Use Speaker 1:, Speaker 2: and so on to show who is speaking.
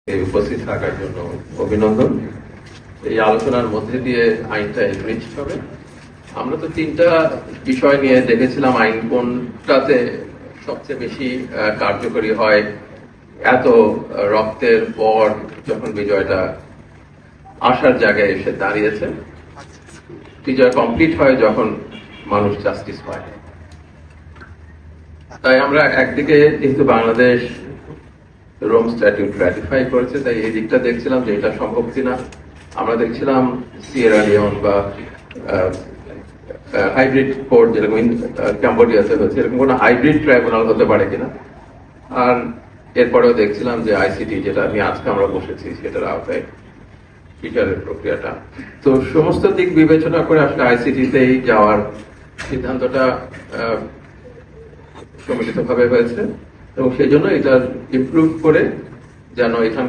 Speaker 1: উপস্থিত থাকার জন্য অভিনন্দন। এই আলোচনার মধ্যে দিয়ে আইনটা এনরিচ হবে। আমরা তো তিনটা বিষয় নিয়ে দেখেছিলাম আইন কোনটাতে সবচেয়ে বেশি কার্যকরী হয়। এত রক্তের পর যখন বিজয়টা আসার জায়গায় এসে দাঁড়িয়েছে, বিজয় কমপ্লিট হয় যখন মানুষ জাস্টিস পায়। তাই আমরা একদিকে যেহেতু বাংলাদেশ রোম স্ট্যাটিউট রাটিফাই করেছে, তাই এই দিকটা দেখছিলাম যে এটা সম্ভব কিনা। আমরা দেখছিলাম সিয়েরা লিওন বা হাইব্রিড কোর্ট যেরকম ক্যাম্বোডিয়াতে হচ্ছে, এরকম কোনো হাইব্রিড ট্রাইব্যুনাল হতে পারে কিনা। আর এরপরেও দেখছিলাম যে আইসিটি, যেটা নিয়ে আজকে আমরা বসেছি, সেটার আওতায় বিচারের প্রক্রিয়াটা। তো সমস্ত দিক বিবেচনা করে আসলে আইসিটিতেই যাওয়ার সিদ্ধান্তটা সম্মিলিতভাবে হয়েছে এবং সেই জন্য এটা ইমপ্রুভ করে যেন এখানকার